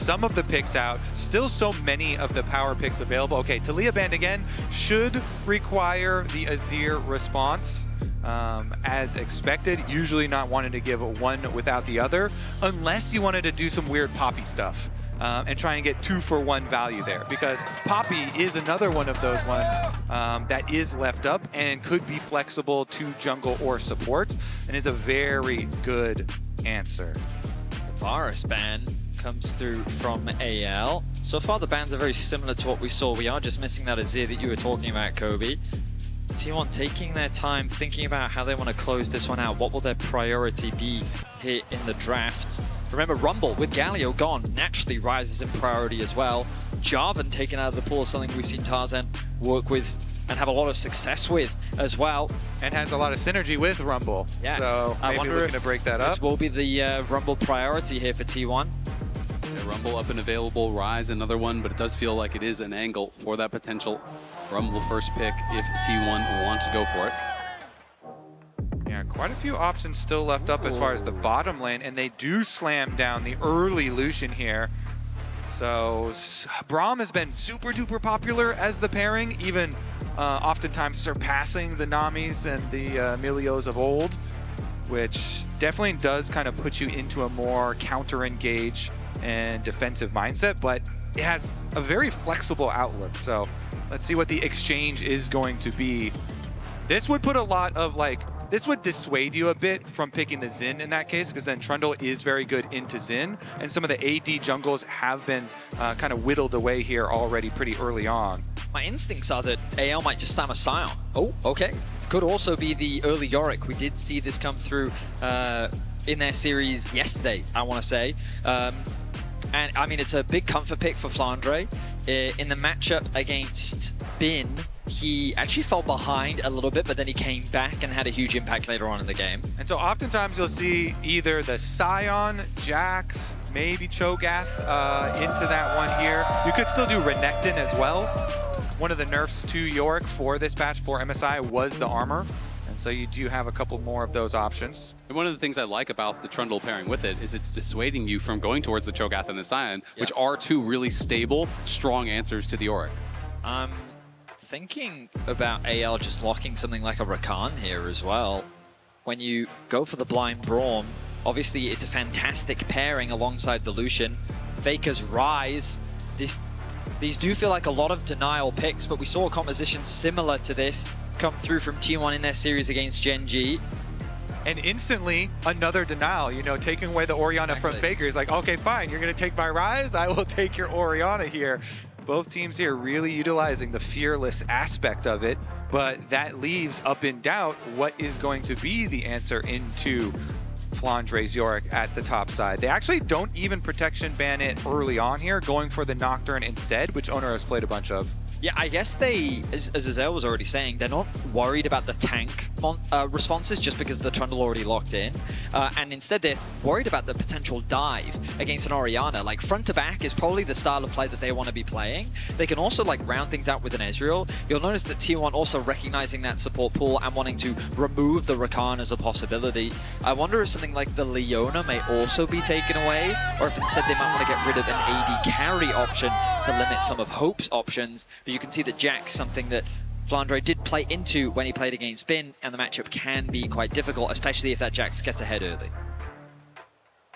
some of the picks out. Still so many of the power picks available. Okay, Talia Band again should require the Azir response. As expected, usually not wanting to give one without the other, unless you wanted to do some weird Poppy stuff and try and get 2-for-1 value there, because Poppy is another one of those ones that is left up and could be flexible to jungle or support, and is a very good answer. The Varus ban comes through from AL. So far the bans are very similar to what we saw. We are just missing that Azir that you were talking about, Kobe. T1 taking their time, thinking about how they want to close this one out. What will their priority be here in the draft? Remember, Rumble with Galio gone naturally rises in priority as well. Jarvan taken out of the pool, something we've seen Tarzan work with and have a lot of success with as well. And has a lot of synergy with Rumble. Yeah. So maybe looking to break that up. This will be the Rumble priority here for T1. Yeah, Rumble up and available, Rise another one, but it does feel like it is an angle for that potential Rumble first pick if T1 wants to go for it. Yeah, quite a few options still left up as far as the bottom lane, and they do slam down the early Lucian here. So Braum has been super duper popular as the pairing, even oftentimes surpassing the Namis and the Emilios of old, which definitely does kind of put you into a more counter-engage and defensive mindset, but it has a very flexible outlook. So let's see what the exchange is going to be. This would put a lot of this would dissuade you a bit from picking the Xin in that case, because then Trundle is very good into Xin, and some of the AD jungles have been kind of whittled away here already pretty early on. My instincts are that AL might just slam a Sion. Oh, okay. Could also be the early Yorick. We did see this come through in their series yesterday, I want to say. And I mean, it's a big comfort pick for Flandre. In the matchup against Bin, he actually fell behind a little bit, but then he came back and had a huge impact later on in the game. And so oftentimes you'll see either the Sion, Jax, maybe Cho'Gath into that one here. You could still do Renekton as well. One of the nerfs to Yorick for this patch for MSI was the armor. And so you do have a couple more of those options. And one of the things I like about the Trundle pairing with it is it's dissuading you from going towards the Cho'Gath and the Sion, which are two really stable, strong answers to the Yorick. I'm thinking about AL just locking something like a Rakan here as well. When you go for the blind Braum, obviously it's a fantastic pairing alongside the Lucian. Faker's Rise. These do feel like a lot of denial picks, but we saw a composition similar to this come through from T1 in their series against Gen G. And instantly, another denial, you know, taking away the Orianna from Faker. He's like, okay, fine, you're going to take my Rise, I will take your Orianna here. Both teams here really utilizing the fearless aspect of it, but that leaves up in doubt what is going to be the answer into Flandre's Yorick at the top side. They actually don't even protection ban it early on here, going for the Nocturne instead, which Owner has played a bunch of. Yeah, I guess they, as Azel was already saying, they're not worried about the tank responses just because the Trundle already locked in. And instead they're worried about the potential dive against an Orianna. Like front to back is probably the style of play that they want to be playing. They can also like round things out with an Ezreal. You'll notice that T1 also recognizing that support pool and wanting to remove the Rakan as a possibility. I wonder if something like the Leona may also be taken away, or if instead they might want to get rid of an AD carry option to limit some of Hope's options. But you can see that Jack's something that Flandre did play into when he played against Bin, and the matchup can be quite difficult, especially if that Jax gets ahead early.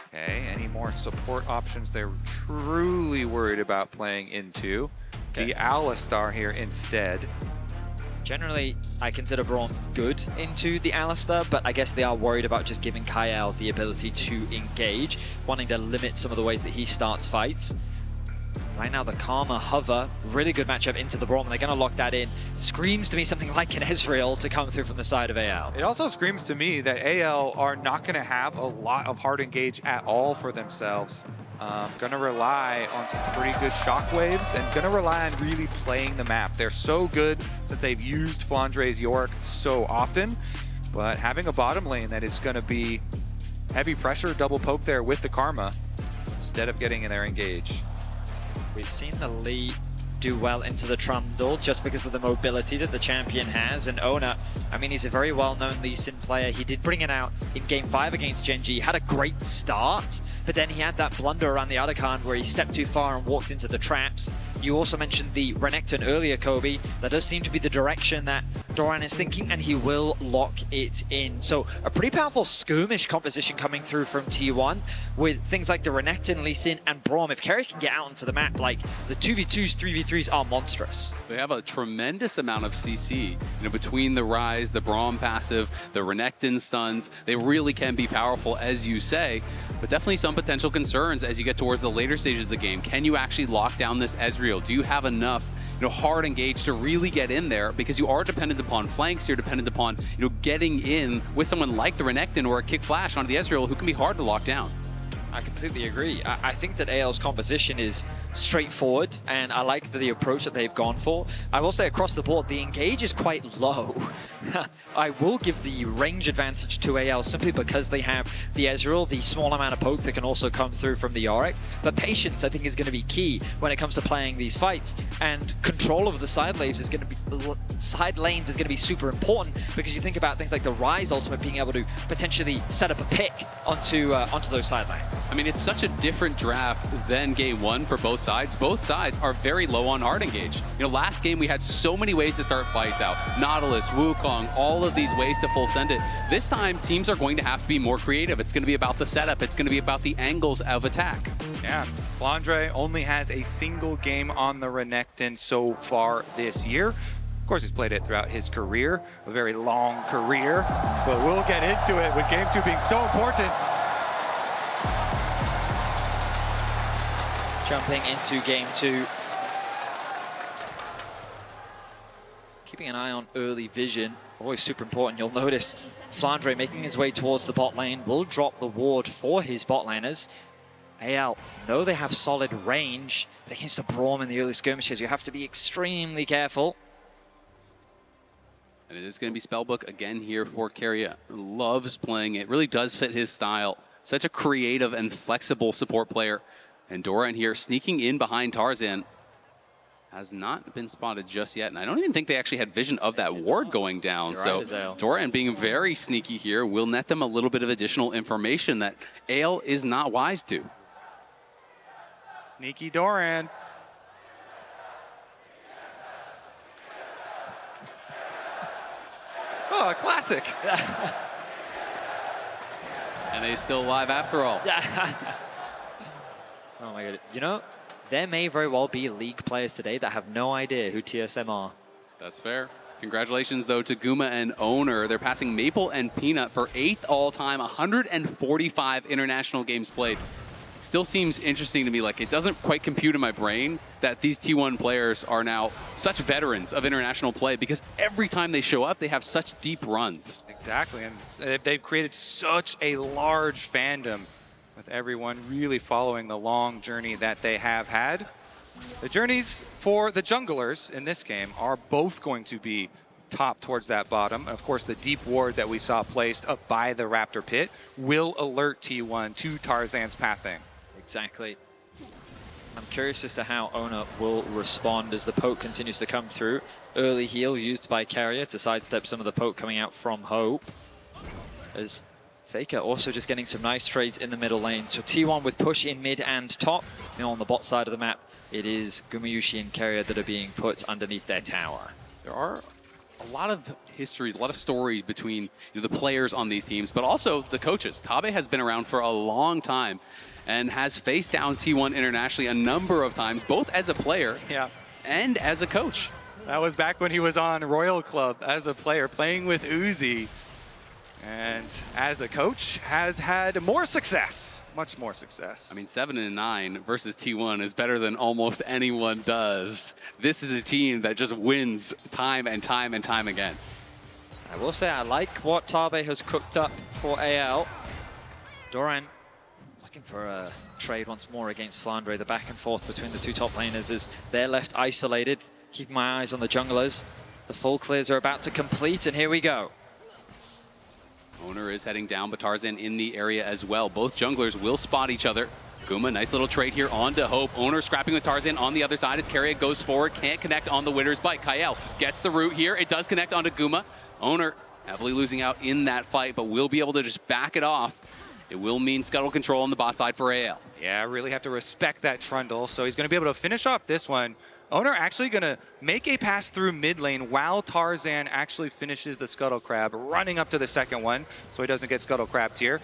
Okay, any more support options they're truly worried about playing into? Okay. The Alistar here instead. Generally, I consider Braum good into the Alistar, but I guess they are worried about just giving Kyle the ability to engage, wanting to limit some of the ways that he starts fights. Right now, the Karma Hover, really good matchup into the Braum, and they're going to lock that in. Screams to me something like an Ezreal to come through from the side of AL. It also screams to me that AL are not going to have a lot of hard engage at all for themselves. Going to rely on some pretty good shockwaves and going to rely on really playing the map. They're so good since they've used Flandre's Yorick so often, but having a bottom lane that is going to be heavy pressure, double poke there with the Karma instead of getting in their engage. We've seen the Lee do well into the Trundle just because of the mobility that the champion has. And Ona, I mean, he's a very well-known Lee Sin player. He did bring it out in Game 5 against Genji. Had a great start, but then he had that blunder around the Otacon where he stepped too far and walked into the traps. You also mentioned the Renekton earlier, Kobe. That does seem to be the direction that Doran is thinking, and he will lock it in. So a pretty powerful skirmish composition coming through from T1 with things like the Renekton, Lee Sin, and Braum. If Kerry can get out onto the map, like the 2v2s, 3v3s are monstrous. They have a tremendous amount of CC, between the Rise, the Braum passive, the Renekton stuns. They really can be powerful, as you say, but definitely some potential concerns as you get towards the later stages of the game. Can you actually lock down this Ezreal? Do you have enough hard engage to really get in there? Because you are dependent upon flanks, you're dependent upon getting in with someone like the Renekton or a kick flash onto the Ezreal who can be hard to lock down. I completely agree. I think that AL's composition is straightforward, and I like the approach that they've gone for. I will say across the board, the engage is quite low. I will give the range advantage to AL simply because they have the Ezreal, the small amount of poke that can also come through from the Yorick. But patience, I think, is going to be key when it comes to playing these fights, and control of the side lanes is going to be super important, because you think about things like the Rise ultimate being able to potentially set up a pick onto those side lanes. I mean, it's such a different draft than Game 1 for both sides. Both sides are very low on hard engage. Last game we had so many ways to start fights out. Nautilus, Wukong, all of these ways to full send it. This time, teams are going to have to be more creative. It's going to be about the setup. It's going to be about the angles of attack. Yeah, Flandre only has a single game on the Renekton so far this year. Of course, he's played it throughout his career, a very long career, but we'll get into it with Game 2 being so important. Jumping into Game 2. Keeping an eye on early vision, always super important. You'll notice Flandre making his way towards the bot lane will drop the ward for his bot laners. AL know they have solid range, but against a Braum in the early skirmishes, you have to be extremely careful. And it is going to be Spellbook again here for Keria. Loves playing it, really does fit his style. Such a creative and flexible support player. And Doran here sneaking in behind Tarzan. Has not been spotted just yet. And I don't even think they actually had vision of that ward going down. You're so right, Doran being very sneaky here will net them a little bit of additional information that Ale is not wise to. Sneaky Doran. Oh, a classic. And they still alive after all. Oh my god. There may very well be League players today that have no idea who TSM are. That's fair. Congratulations, though, to Guma and Owner. They're passing Maple and Peanut for 8th all-time, 145 international games played. It still seems interesting to me. Like, it doesn't quite compute in my brain that these T1 players are now such veterans of international play, because every time they show up, they have such deep runs. Exactly, and they've created such a large fandom, with everyone really following the long journey that they have had. The journeys for the junglers in this game are both going to be top towards that bottom. Of course, the deep ward that we saw placed up by the Raptor pit will alert T1 to Tarzan's pathing. Exactly. I'm curious as to how Ona will respond as the poke continues to come through. Early heal used by Carrier to sidestep some of the poke coming out from Hope. As Faker also just getting some nice trades in the middle lane. So T1 with push in mid and top. On the bot side of the map, it is Gumayushi and Carrier that are being put underneath their tower. There are a lot of histories, a lot of stories between the players on these teams, but also the coaches. Tabe has been around for a long time and has faced down T1 internationally a number of times, both as a player and as a coach. That was back when he was on Royal Club as a player, playing with Uzi. And as a coach, has had more success, much more success. I mean, 7-9 versus T1 is better than almost anyone does. This is a team that just wins time and time and time again. I will say I like what Tabe has cooked up for AL. Doran looking for a trade once more against Flandre. The back and forth between the two top laners as they're left isolated. Keeping my eyes on the junglers. The full clears are about to complete, and here we go. Owner is heading down, but Tarzan in the area as well. Both junglers will spot each other. Guma, nice little trade here onto Hope. Owner scrapping with Tarzan on the other side as Carrier goes forward. Can't connect on the winner's bite. Kael gets the root here. It does connect onto Guma. Owner heavily losing out in that fight, but will be able to just back it off. It will mean scuttle control on the bot side for AL. Yeah, really have to respect that Trundle. So he's going to be able to finish off this one. Owner actually going to make a pass through mid lane while Tarzan actually finishes the Scuttle Crab, running up to the second one so he doesn't get Scuttle Crabbed here.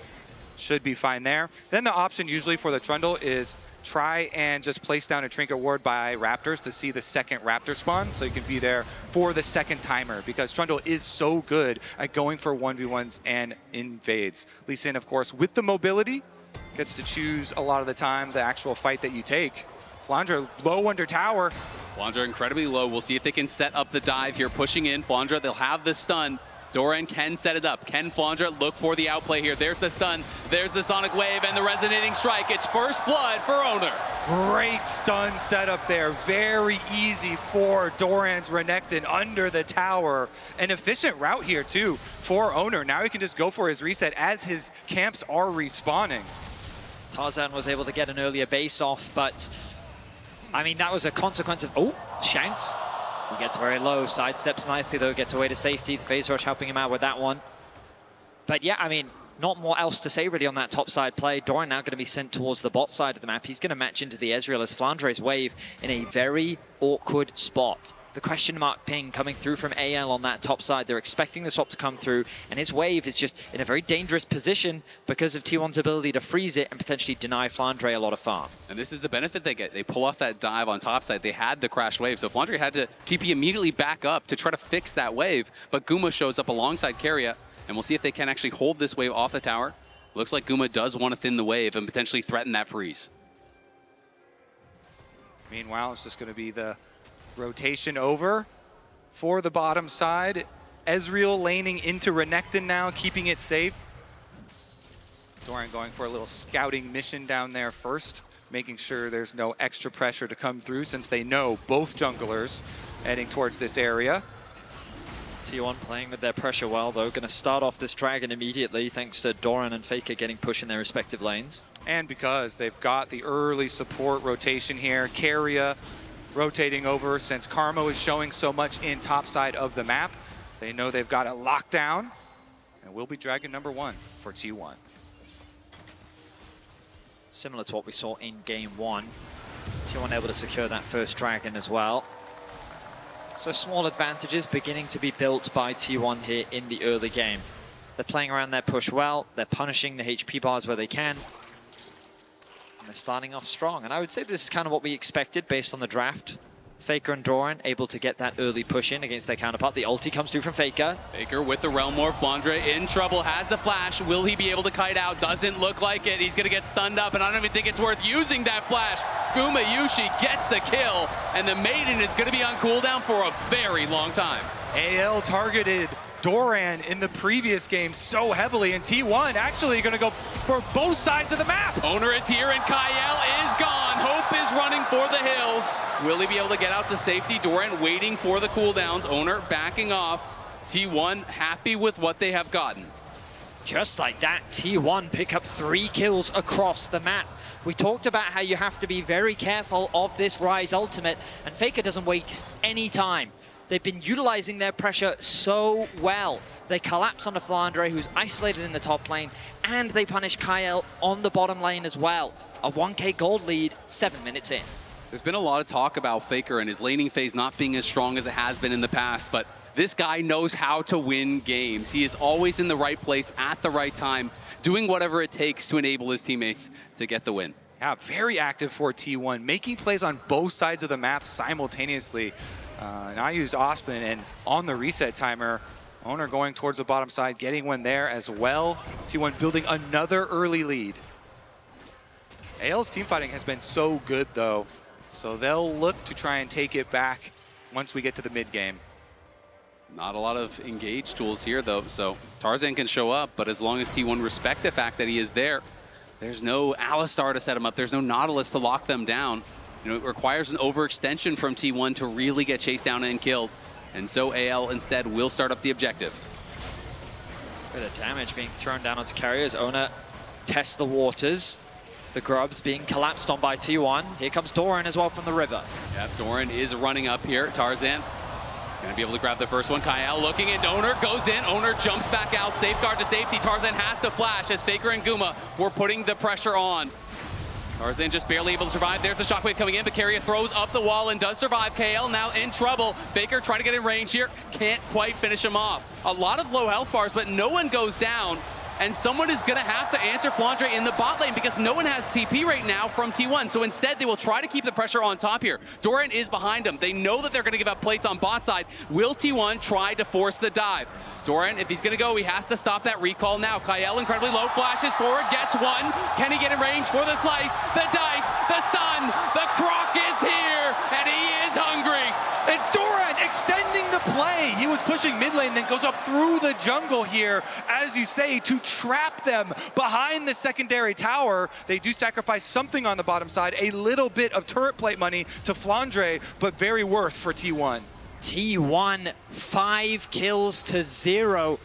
Should be fine there. Then the option usually for the Trundle is try and just place down a Trinket Ward by Raptors to see the second Raptor spawn, so you can be there for the second timer, because Trundle is so good at going for 1v1s and invades. Lee Sin, of course, with the mobility, gets to choose a lot of the time the actual fight that you take. Flandre low under tower. Flandre incredibly low. We'll see if they can set up the dive here, pushing in. Flandre, they'll have the stun. Doran can set it up. Can Flandre look for the outplay here? There's the stun, there's the Sonic Wave, and the resonating strike. It's first blood for Owner. Great stun setup there. Very easy for Doran's Renekton under the tower. An efficient route here too for Owner. Now he can just go for his reset as his camps are respawning. Tarzan was able to get an earlier base off, but I mean, that was a consequence of, oh, shanked. He gets very low, sidesteps nicely though, gets away to safety. The phase rush helping him out with that one. But yeah, I mean, not more else to say really on that top side play. Doran now going to be sent towards the bot side of the map. He's going to match into the Ezreal as Flandre's wave in a very awkward spot. The question mark ping coming through from AL on that top side. They're expecting the swap to come through, and his wave is just in a very dangerous position because of T1's ability to freeze it and potentially deny Flandre a lot of farm. And this is the benefit they get. They pull off that dive on top side. They had the crash wave, so Flandre had to TP immediately back up to try to fix that wave, but Guma shows up alongside Keria, and we'll see if they can actually hold this wave off the tower. Looks like Guma does want to thin the wave and potentially threaten that freeze. Meanwhile, it's just going to be the rotation over for the bottom side. Ezreal laning into Renekton now, keeping it safe. Doran going for a little scouting mission down there first, making sure there's no extra pressure to come through since they know both junglers heading towards this area. T1 playing with their pressure well though, going to start off this dragon immediately thanks to Doran and Faker getting pushed in their respective lanes. And because they've got the early support rotation here, Keria rotating over since Karma is showing so much in top side of the map. They know they've got it locked down, and will be dragon number 1 for T1. Similar to what we saw in game 1. T1 able to secure that first dragon as well. So small advantages beginning to be built by T1 here in the early game. They're playing around their push well, they're punishing the HP bars where they can. And they're starting off strong, and I would say this is kind of what we expected based on the draft. Faker and Doran able to get that early push in against their counterpart. The ulti comes through from Faker. Faker with the Realm Morph. Flandre in trouble, has the flash. Will he be able to kite out? Doesn't look like it. He's going to get stunned up, and I don't even think it's worth using that flash. Guma Yushi gets the kill, and the Maiden is going to be on cooldown for a very long time. AL targeted Doran in the previous game so heavily, and T1 actually going to go for both sides of the map. Owner is here, and Kyle is gone. Hope is running for the hills. Will he be able to get out to safety? Doran waiting for the cooldowns. Owner backing off. T1 happy with what they have gotten. Just like that, T1 pick up 3 kills across the map. We talked about how you have to be very careful of this Ryze ultimate, and Faker doesn't waste any time. They've been utilizing their pressure so well. They collapse onto Flandre, who's isolated in the top lane, and they punish Kyle on the bottom lane as well. A 1k gold lead, 7 minutes in. There's been a lot of talk about Faker and his laning phase not being as strong as it has been in the past, but this guy knows how to win games. He is always in the right place at the right time, doing whatever it takes to enable his teammates to get the win. Yeah, very active for T1, making plays on both sides of the map simultaneously. And I used Osman, and on the reset timer, Owner going towards the bottom side, getting one there as well. T1 building another early lead. AL's teamfighting has been so good though, so they'll look to try and take it back once we get to the mid game. Not a lot of engage tools here though, so Tarzan can show up, but as long as T1 respect the fact that he is there, there's no Alistar to set him up, there's no Nautilus to lock them down. You know, it requires an overextension from T1 to really get chased down and killed. And so AL instead will start up the objective. Bit of damage being thrown down onto carriers. Owner tests the waters. The grubs being collapsed on by T1. Here comes Doran as well from the river. Yeah, Doran is running up here. Tarzan Gonna be able to grab the first one. Kyle looking, and Owner goes in. Owner jumps back out. Safeguard to safety. Tarzan has to flash as Faker and Guma were putting the pressure on. Tarzan just barely able to survive. There's the shockwave coming in, but Carrier throws up the wall and does survive. KL now in trouble. Faker trying to get in range here. Can't quite finish him off. A lot of low health bars, but no one goes down. And someone is going to have to answer Flandre in the bot lane because no one has TP right now from T1. So instead, they will try to keep the pressure on top here. Doran is behind them. They know that they're going to give up plates on bot side. Will T1 try to force the dive? Doran, if he's going to go, he has to stop that recall now. Kyle incredibly low, flashes forward, gets one. Can he get in range for the slice? The dice, the stun, the croc is here, and he is hungry. It's Doran extending the play. He was pushing mid lane, then goes up through the jungle here, as you say, to trap them behind the secondary tower. They do sacrifice something on the bottom side, a little bit of turret plate money to Flandre, but very worth for T1. T1, 5 kills to 0.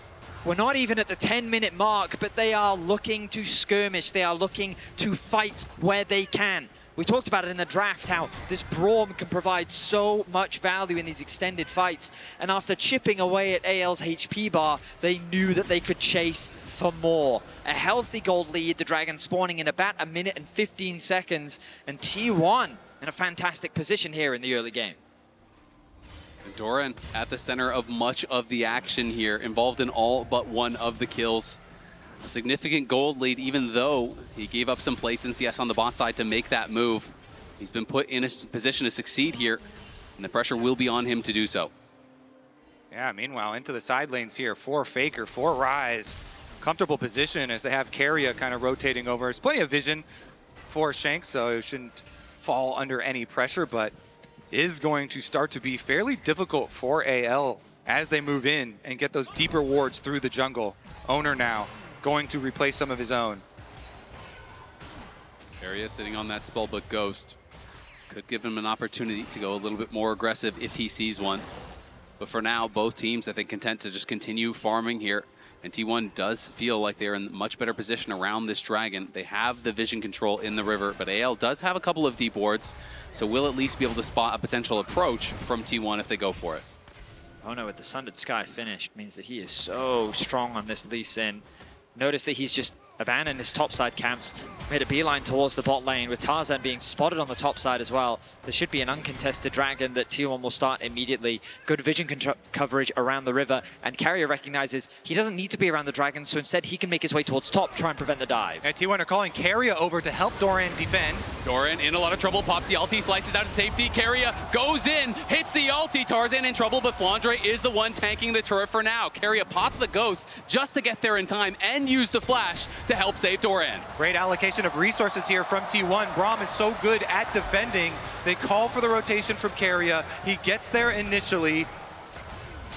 We're not even at the 10-minute mark, but they are looking to skirmish. They are looking to fight where they can. We talked about it in the draft, how this Braum can provide so much value in these extended fights. And after chipping away at AL's HP bar, they knew that they could chase for more. A healthy gold lead, the Dragon spawning in about 1 minute and 15 seconds. And T1 in a fantastic position here in the early game. Doran at the center of much of the action here, involved in all but one of the kills. A significant gold lead, even though he gave up some plates in CS on the bot side to make that move. He's been put in a position to succeed here, and the pressure will be on him to do so. Yeah, meanwhile, into the side lanes here for Faker, for Rise. Comfortable position as they have Carrier kind of rotating over. There's plenty of vision for Shank, so it shouldn't fall under any pressure, but is going to start to be fairly difficult for AL as they move in and get those deeper wards through the jungle. Owner now going to replace some of his own. Area sitting on that spellbook Ghost. Could give him an opportunity to go a little bit more aggressive if he sees one. But for now, both teams, I think, content to just continue farming here. And T1 does feel like they're in much better position around this Dragon. They have the vision control in the river, but AL does have a couple of deep wards, so we'll at least be able to spot a potential approach from T1 if they go for it. Oh no, with the Sundered Sky finished means that he is so strong on this Lee Sin. Notice that he's just abandoned his topside camps, made a beeline towards the bot lane, with Tarzan being spotted on the top side as well. There should be an uncontested Dragon that T1 will start immediately. Good vision coverage around the river, and Carrier recognizes he doesn't need to be around the Dragon, so instead he can make his way towards top, try and prevent the dive. And T1 are calling Carrier over to help Doran defend. Doran in a lot of trouble, pops the ulti, slices out to safety. Carrier goes in, hits the ulti. Tarzan in trouble, but Flandre is the one tanking the turret for now. Carrier popped the Ghost just to get there in time and use the flash to help save Doran. Great allocation of resources here from T1. Braum is so good at defending. They call for the rotation from Carrier. He gets there initially,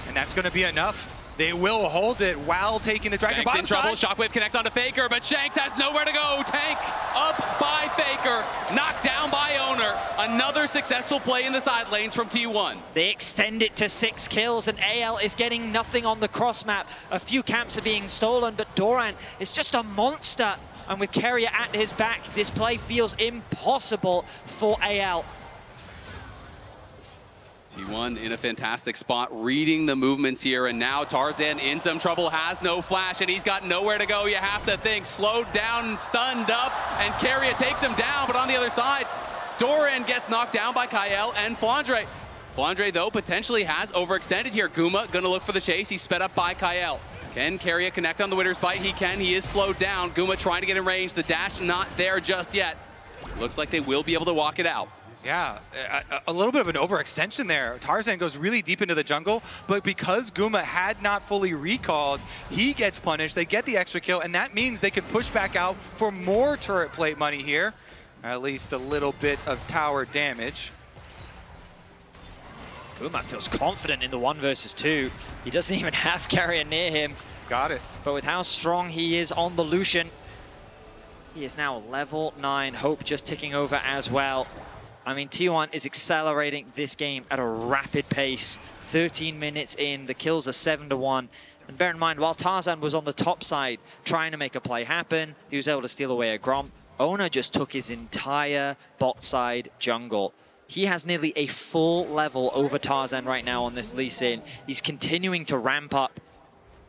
and that's going to be enough. They will hold it while taking the Dragon Shanks bottom in trouble. side. Shockwave connects onto Faker, but Shanks has nowhere to go. Tanked up by Faker, knocked down by Owner. Another successful play in the side lanes from T1. They extend it to 6 kills, and AL is getting nothing on the cross map. A few camps are being stolen, but Doran is just a monster. And with Carrier at his back, this play feels impossible for AL. T1 in a fantastic spot, reading the movements here, and now Tarzan in some trouble, has no flash, and he's got nowhere to go. You have to think, slowed down, stunned up, and Carrier takes him down, but on the other side, Doran gets knocked down by Kyle and Flandre. Flandre, though, potentially has overextended here. Guma gonna look for the chase. He's sped up by Kyle. Can Carrier connect on the Winter's Bite? He can. He is slowed down. Guma trying to get in range. The dash not there just yet. Looks like they will be able to walk it out. Yeah, a little bit of an overextension there. Tarzan goes really deep into the jungle, but because Guma had not fully recalled, he gets punished. They get the extra kill, and that means they can push back out for more turret plate money here. At least a little bit of tower damage. Guma feels confident in the 1 versus 2. He doesn't even have Carrier near him. Got it. But with how strong he is on the Lucian, he is now level 9. Hope just ticking over as well. I mean, T1 is accelerating this game at a rapid pace. 13 minutes in, the kills are 7-1. And bear in mind, while Tarzan was on the top side trying to make a play happen, he was able to steal away a Grom. Owner just took his entire bot side jungle. He has nearly a full level over Tarzan right now on this Lee Sin. He's continuing to ramp up.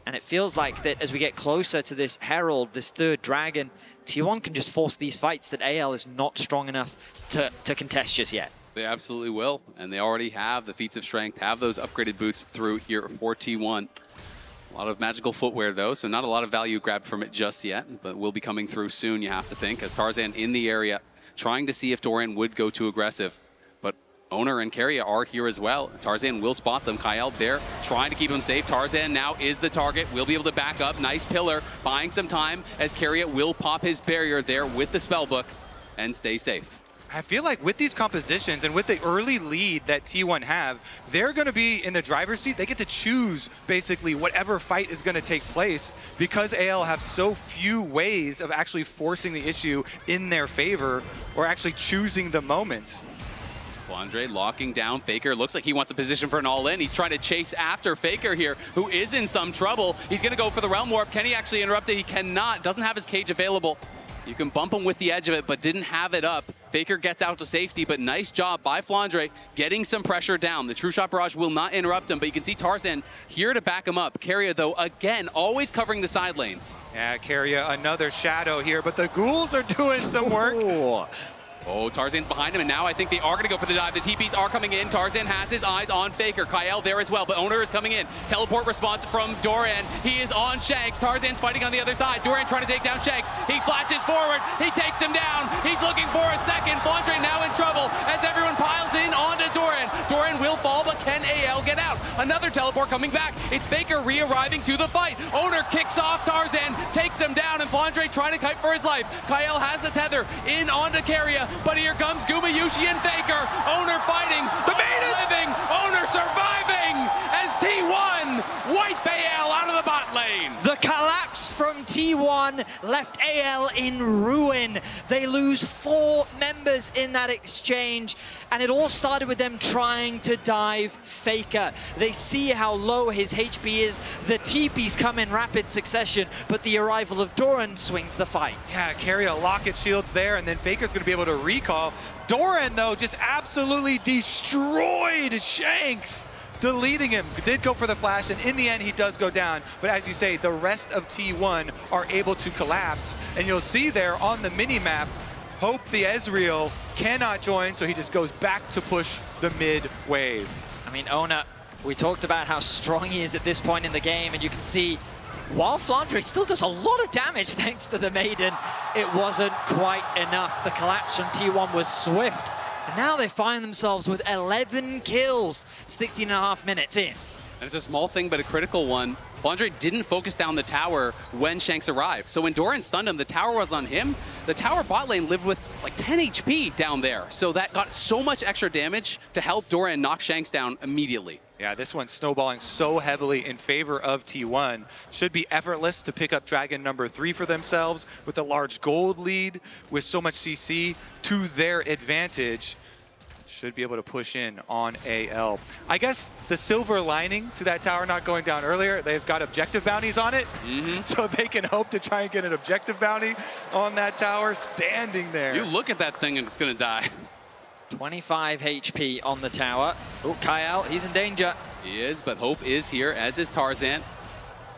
And it feels like that as we get closer to this Herald, this third dragon, T1 can just force these fights that AL is not strong enough to contest just yet. They absolutely will, and they already have the feats of strength, have those upgraded boots through here for T1. A lot of magical footwear though, so not a lot of value grabbed from it just yet, but will be coming through soon, you have to think, as Tarzan in the area, trying to see if Dorian would go too aggressive. But Owner and Keria are here as well. Tarzan will spot them. Kyle there trying to keep him safe. Tarzan now is the target, will be able to back up. Nice pillar, buying some time as Keria will pop his barrier there with the spellbook and stay safe. I feel like with these compositions and with the early lead that T1 have, they're going to be in the driver's seat. They get to choose basically whatever fight is going to take place because AL have so few ways of actually forcing the issue in their favor or actually choosing the moment. Flandre locking down Faker. Looks like he wants a position for an all-in. He's trying to chase after Faker here, who is in some trouble. He's going to go for the Realm Warp. Can he actually interrupt it? He cannot. Doesn't have his cage available. You can bump him with the edge of it, but didn't have it up. Faker gets out to safety, but nice job by Flandre getting some pressure down. The True Shot Barrage will not interrupt him, but you can see Tarzan here to back him up. Keria, though, again, always covering the side lanes. Yeah, Keria, another shadow here, but the ghouls are doing some work. Ooh. Oh, Tarzan's behind him, and now I think they are going to go for the dive. The TPs are coming in. Tarzan has his eyes on Faker. Kyle there as well, but Owner is coming in. Teleport response from Doran. He is on Shanks. Tarzan's fighting on the other side. Doran trying to take down Shanks. He flashes forward. He takes him down. He's looking for a second. Flandre now in trouble as everyone piles in onto Doran. Doran will fall, but can AL get out? Another teleport coming back. It's Faker re-arriving to the fight. Owner kicks off Tarzan, takes him down, and Flandre trying to kite for his life. Kyle has the tether in onto Keria. But here comes Gumayushi and Faker. Owner fighting. The maiden living. Owner surviving as T1 wipe AL out of the bot lane. The collapse from T1 left AL in ruin. They lose 4 members in that exchange, and it all started with them trying to dive Faker. They see how low his HP is. The TPs come in rapid succession, but the arrival of Doran swings the fight. Yeah, Keria locket shields there, and then Faker's going to be able to recall. Doran, though, just absolutely destroyed Shanks, deleting him. Did go for the flash, and in the end, he does go down. But as you say, the rest of T1 are able to collapse, and you'll see there on the mini-map, Hope the Ezreal cannot join, so he just goes back to push the mid wave. I mean, Owner, we talked about how strong he is at this point in the game, and you can see while Flandre still does a lot of damage thanks to the Maiden, it wasn't quite enough. The collapse from T1 was swift, and now they find themselves with 11 kills, 16.5 minutes in. And it's a small thing, but a critical one. Flandre didn't focus down the tower when Shanks arrived. So when Doran stunned him, the tower was on him. The tower bot lane lived with like 10 HP down there. So that got so much extra damage to help Doran knock Shanks down immediately. Yeah, this one's snowballing so heavily in favor of T1. Should be effortless to pick up Dragon number 3 for themselves with a large gold lead with so much CC to their advantage. Should be able to push in on AL. I guess the silver lining to that tower not going down earlier, they've got objective bounties on it, so they can hope to try and get an objective bounty on that tower standing there. You look at that thing and it's gonna die. 25 HP on the tower. Oh, Kyle, he's in danger. He is, but Hope is here, as is Tarzan.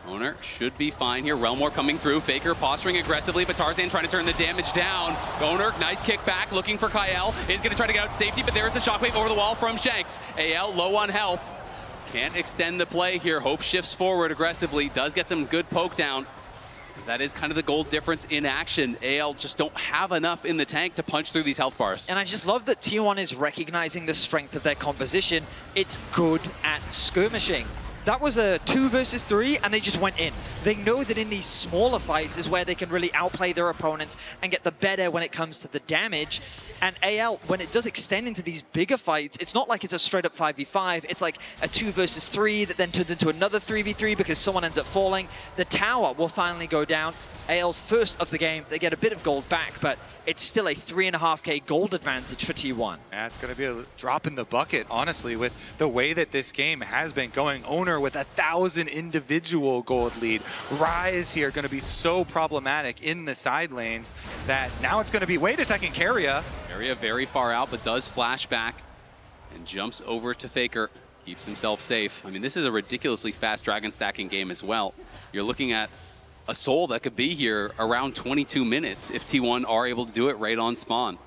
Owner should be fine here. Realm War coming through. Faker posturing aggressively, but Tarzan trying to turn the damage down. Owner, nice kick back, looking for Kyle. Is going to try to get out to safety, but there's the shockwave over the wall from Shanks. AL low on health. Can't extend the play here. Hope shifts forward aggressively. Does get some good poke down. That is kind of the gold difference in action. AL just don't have enough in the tank to punch through these health bars. And I just love that T1 is recognizing the strength of their composition. It's good at skirmishing. That was a 2 versus 3, and they just went in. They know that in these smaller fights is where they can really outplay their opponents and get the better when it comes to the damage. And AL, when it does extend into these bigger fights, it's not like it's a straight up 5v5. It's like a 2 versus 3 that then turns into another 3v3 because someone ends up falling. The tower will finally go down. AL's first of the game. They get a bit of gold back, but it's still a 3.5k gold advantage for T1. Yeah, it's going to be a drop in the bucket, honestly, with the way that this game has been going. Owner with 1,000 individual gold lead. Rise here going to be so problematic in the side lanes that now it's going to be, wait a second, Keria. Keria very far out, but does flash back. and jumps over to Faker. Keeps himself safe. I mean, this is a ridiculously fast dragon stacking game as well. You're looking at a soul that could be here around 22 minutes if T1 are able to do it right on spawn.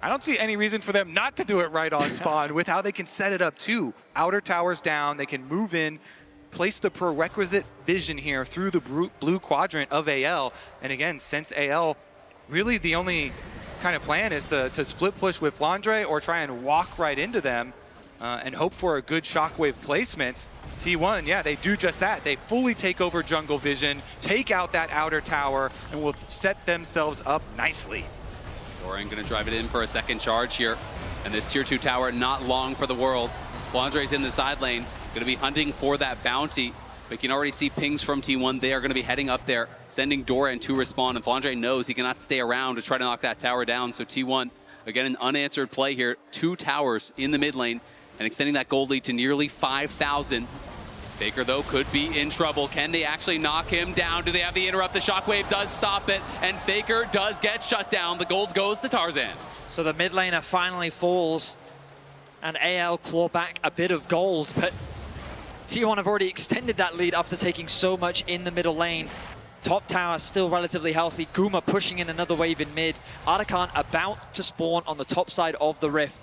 I don't see any reason for them not to do it right on spawn with how they can set it up too. Outer towers down, they can move in, place the prerequisite vision here through the blue quadrant of AL. And again, since AL, really the only kind of plan is to split push with Flandre or try and walk right into them and hope for a good shockwave placement. T1, yeah, they do just that. They fully take over jungle vision, take out that outer tower, and will set themselves up nicely. Doran gonna drive it in for a second charge here. And this tier 2 tower, not long for the world. Flandre's in the side lane, gonna be hunting for that bounty. We can already see pings from T1. They are gonna be heading up there, sending Doran to respawn. And Flandre knows he cannot stay around to try to knock that tower down. So T1, again, an unanswered play here. 2 towers in the mid lane and extending that gold lead to nearly 5,000. Faker, though, could be in trouble. Can they actually knock him down? Do they have the interrupt? The shockwave does stop it, and Faker does get shut down. The gold goes to Tarzan. So the mid laner finally falls, and AL claw back a bit of gold, but T1 have already extended that lead after taking so much in the middle lane. Top tower still relatively healthy. Guma pushing in another wave in mid. Artican about to spawn on the top side of the rift.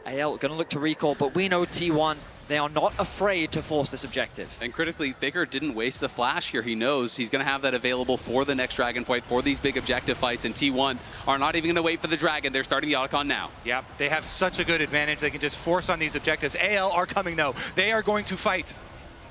AL gonna look to recall, but we know T1, they are not afraid to force this objective. And critically, Faker didn't waste the flash here. He knows he's going to have that available for the next dragon fight, for these big objective fights, and T1 are not even going to wait for the dragon. They're starting the Otacon now. Yep, they have such a good advantage. They can just force on these objectives. AL are coming, though. They are going to fight.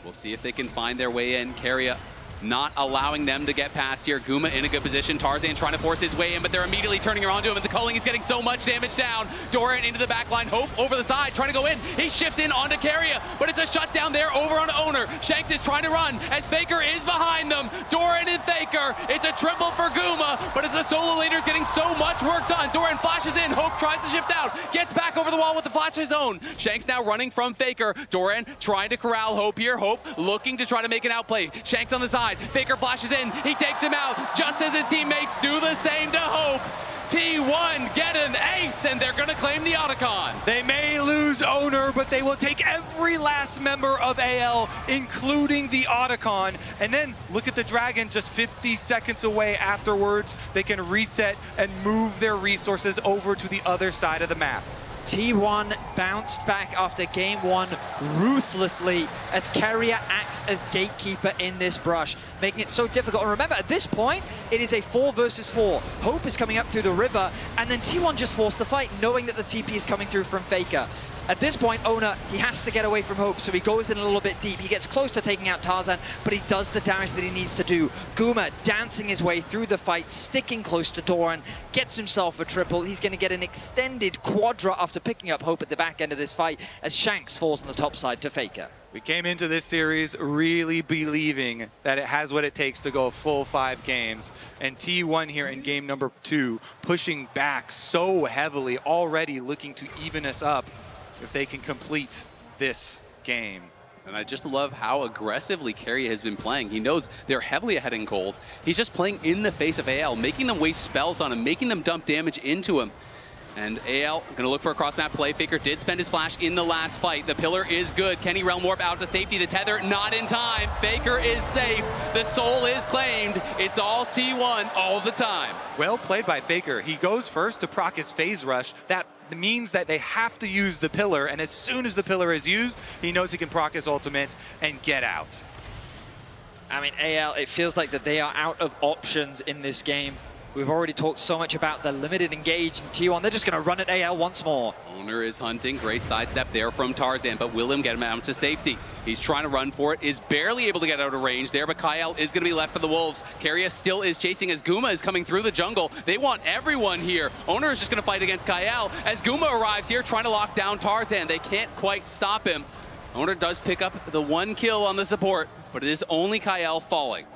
We'll see if they can find their way in. Keria not allowing them to get past here. Guma in a good position. Tarzan trying to force his way in, but they're immediately turning around to him, and the culling is getting so much damage down. Doran into the back line. Hope over the side, trying to go in. He shifts in onto Keria, but it's a shutdown there over on Owner. Shanks is trying to run as Faker is behind them. Doran and Faker. It's a triple for Guma, but it's the solo leaders getting so much work done. Doran flashes in. Hope tries to shift out. Gets back over the wall with the flash of his own. Shanks now running from Faker. Doran trying to corral Hope here. Hope looking to try to make an outplay. Shanks on the side. Faker flashes in. He takes him out just as his teammates do the same to Hope. T1 get an ace, and they're going to claim the Otacon. They may lose Owner, but they will take every last member of AL, including the Otacon. And then look at the Dragon just 50 seconds away afterwards. They can reset and move their resources over to the other side of the map. T1 bounced back after game 1 ruthlessly as Keria acts as gatekeeper in this brush, making it so difficult. And remember, at this point, it is a 4 versus 4. Hope is coming up through the river, and then T1 just forced the fight, knowing that the TP is coming through from Faker. At this point, Owner, he has to get away from Hope, so he goes in a little bit deep. He gets close to taking out Tarzan, but he does the damage that he needs to do. Guma dancing his way through the fight, sticking close to Doran, gets himself a triple. He's going to get an extended quadra after picking up Hope at the back end of this fight as Shanks falls on the top side to Faker. We came into this series really believing that it has what it takes to go a full 5 games. And T1 here in game number 2, pushing back so heavily, already looking to even us up if they can complete this game. And I just love how aggressively Keria has been playing. He knows they're heavily ahead in gold. He's just playing in the face of AL, making them waste spells on him, making them dump damage into him. And AL gonna look for a cross-map play. Faker did spend his flash in the last fight. The pillar is good. Kenny Realm Warp out to safety. The tether not in time. Faker is safe. The soul is claimed. It's all T1 all the time. Well played by Faker. He goes first to proc his phase rush. That means that they have to use the pillar, and as soon as the pillar is used, he knows he can proc his ultimate and get out. I mean, AL, it feels like that they are out of options in this game. We've already talked so much about the limited engage in T1. They're just going to run at AL once more. Owner is hunting. Great sidestep there from Tarzan, but will him get him out to safety. He's trying to run for it, is barely able to get out of range there, but Kyle is going to be left for the Wolves. Keria still is chasing as Guma is coming through the jungle. They want everyone here. Owner is just going to fight against Kyle as Guma arrives here trying to lock down Tarzan. They can't quite stop him. Owner does pick up the 1 kill on the support, but it is only Kyle falling.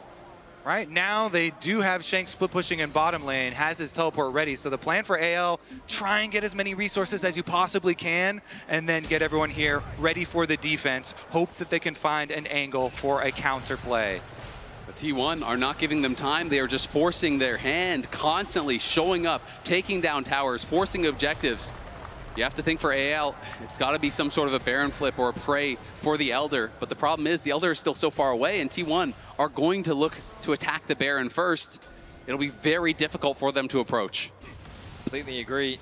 Right now, they do have Shanks split pushing in bottom lane, has his teleport ready. So the plan for AL, try and get as many resources as you possibly can, and then get everyone here ready for the defense. Hope that they can find an angle for a counter play. But T1 are not giving them time. They are just forcing their hand, constantly showing up, taking down towers, forcing objectives. You have to think for AL, it's got to be some sort of a Baron flip or a prey for the Elder. But the problem is the Elder is still so far away, and T1 are going to look to attack the Baron first. It'll be very difficult for them to approach. Completely agree.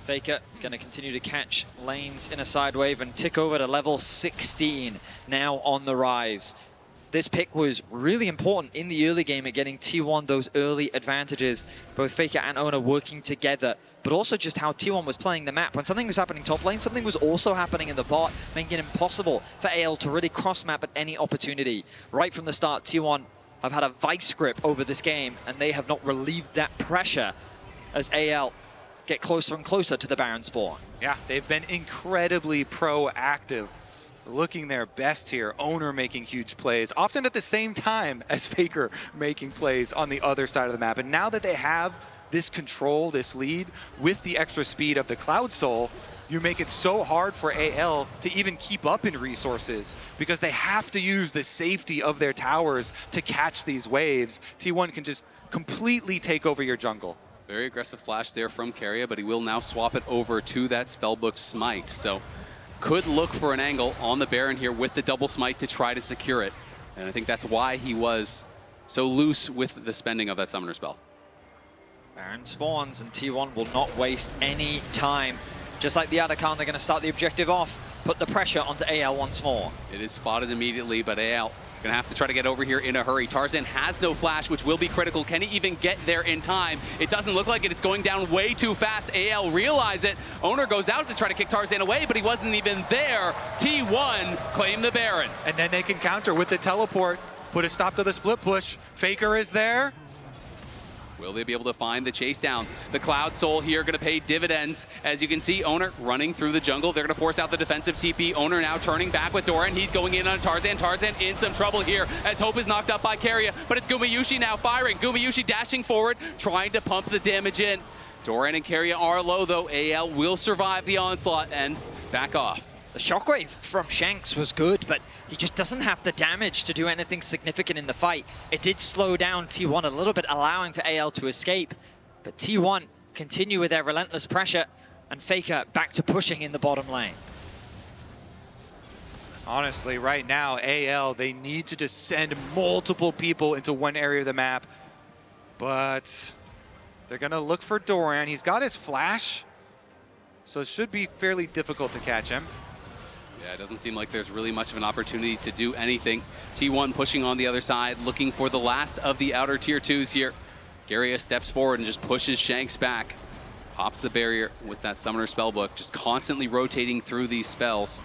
Faker going to continue to catch lanes in a side wave and tick over to level 16 now on the rise. This pick was really important in the early game at getting T1 those early advantages. Both Faker and Oner working together, but also just how T1 was playing the map. When something was happening top lane, something was also happening in the bot, making it impossible for AL to really cross map at any opportunity. Right from the start, T1 have had a vice grip over this game, and they have not relieved that pressure as AL get closer and closer to the Baron spawn. Yeah, they've been incredibly proactive, looking their best here. Oner making huge plays, often at the same time as Faker making plays on the other side of the map. And now that they have this control, this lead, with the extra speed of the Cloud Soul, you make it so hard for AL to even keep up in resources because they have to use the safety of their towers to catch these waves. T1 can just completely take over your jungle. Very aggressive flash there from Keria, but he will now swap it over to that Spellbook Smite. So could look for an angle on the Baron here with the double smite to try to secure it. And I think that's why he was so loose with the spending of that summoner spell. Baron spawns and T1 will not waste any time. Just like the Atakan, they're going to start the objective off, put the pressure onto AL once more. It is spotted immediately, but AL gonna have to try to get over here in a hurry. Tarzan has no flash, which will be critical. Can he even get there in time? It doesn't look like it. It's going down way too fast. AL realize it. Oner goes out to try to kick Tarzan away, but he wasn't even there. T1 claim the Baron. And then they can counter with the teleport, put a stop to the split push. Faker is there. Will they be able to find the chase down? The Cloud Soul here going to pay dividends. As you can see, Oner running through the jungle. They're going to force out the defensive TP. Oner now turning back with Doran. He's going in on Tarzan. Tarzan in some trouble here as Hope is knocked up by Keria, but it's Gumayusi now firing. Gumayusi dashing forward, trying to pump the damage in. Doran and Keria are low, though. AL will survive the onslaught and back off. The shockwave from Shanks was good, but he just doesn't have the damage to do anything significant in the fight. It did slow down T1 a little bit, allowing for AL to escape. But T1 continue with their relentless pressure, and Faker back to pushing in the bottom lane. Honestly, right now, AL, they need to just send multiple people into one area of the map. But they're going to look for Doran. He's got his flash, so it should be fairly difficult to catch him. Yeah, it doesn't seem like there's really much of an opportunity to do anything. T1 pushing on the other side, looking for the last of the outer tier 2s here. Keria steps forward and just pushes Shanks back. Pops the barrier with that Summoner Spellbook, just constantly rotating through these spells.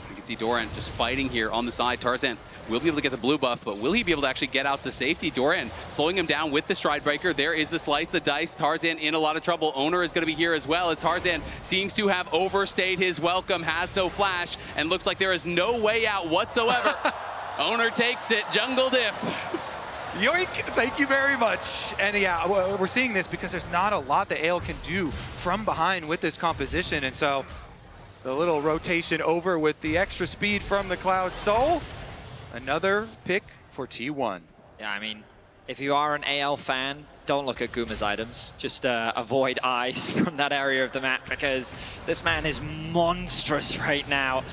You can see Doran just fighting here on the side. Tarzan will be able to get the blue buff, but will he be able to actually get out to safety? Doran slowing him down with the Stride Breaker. There is the slice, the dice. Tarzan in a lot of trouble. Oner is going to be here as well, as Tarzan seems to have overstayed his welcome, has no flash, and looks like there is no way out whatsoever. Oner takes it, jungle diff. Yoink, thank you very much. And yeah, we're seeing this because there's not a lot that AL can do from behind with this composition, and so the little rotation over with the extra speed from the Cloud Soul. Another pick for T1. Yeah, I mean, if you are an AL fan, don't look at Guma's items. Just avoid eyes from that area of the map because this man is monstrous right now.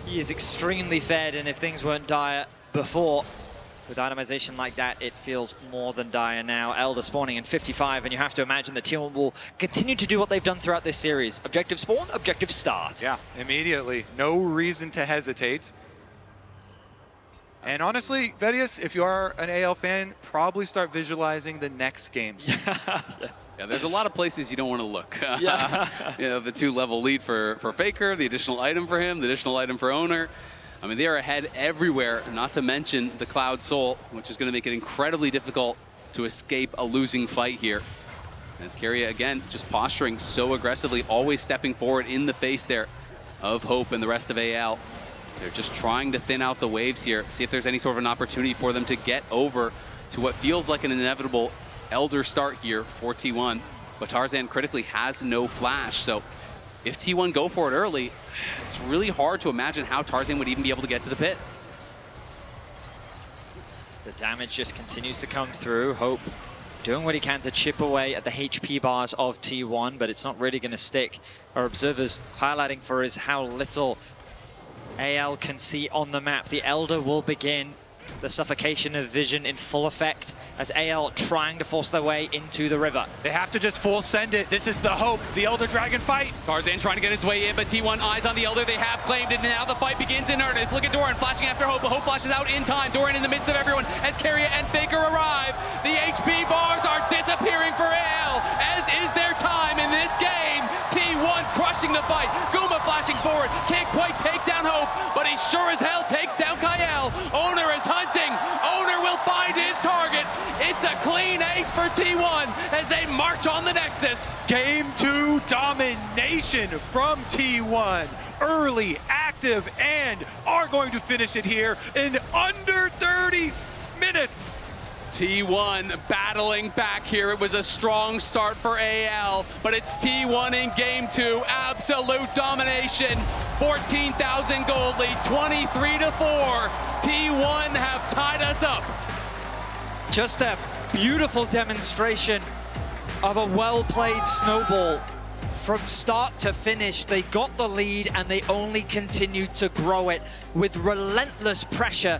He is extremely fed, and if things weren't dire before, with itemization like that, it feels more than dire now. Elder spawning in 55, and you have to imagine that T1 will continue to do what they've done throughout this series. Objective spawn, objective start. Yeah, immediately. No reason to hesitate. And honestly, Vedius, if you are an AL fan, probably start visualizing the next games. Yeah, there's a lot of places you don't want to look. Yeah. You know, the 2-level lead for Faker, the additional item for him, the additional item for Oner. I mean, they are ahead everywhere, not to mention the Cloud Soul, which is going to make it incredibly difficult to escape a losing fight here. As Keria, again, just posturing so aggressively, always stepping forward in the face there of Hope and the rest of AL. They're just trying to thin out the waves here, see if there's any sort of an opportunity for them to get over to what feels like an inevitable Elder start here for T1. But Tarzan critically has no flash, so if T1 go for it early, it's really hard to imagine how Tarzan would even be able to get to the pit. The damage just continues to come through. Hope doing what he can to chip away at the HP bars of T1, but it's not really going to stick. Our observers highlighting for us how little AL can see on the map. The Elder will begin the suffocation of vision in full effect as AL trying to force their way into the river. They have to just full send it. This is the hope, the Elder Dragon fight. Tarzan trying to get his way in, but T1 eyes on the Elder. They have claimed it, and now the fight begins in earnest. Look at Doran flashing after Hope, but Hope flashes out in time. Doran in the midst of everyone as Carrier and Faker arrive. The HP bars are disappearing for AL, as is their time in this game. T1 crushing the fight. Guma flashing forward. Can't quite take down Hope, but he sure as hell takes down Kael. Owner is hunting. Owner will find his target. It's a clean ace for T1 as they march on the Nexus. Game 2 domination from T1. Early, active, and are going to finish it here in under 30 minutes. T1 battling back here. It was a strong start for AL, but it's T1 in game 2. Absolute domination. 14,000 gold lead, 23-4. T1 have tied us up. Just a beautiful demonstration of a well-played snowball. From start to finish, they got the lead and they only continued to grow it with relentless pressure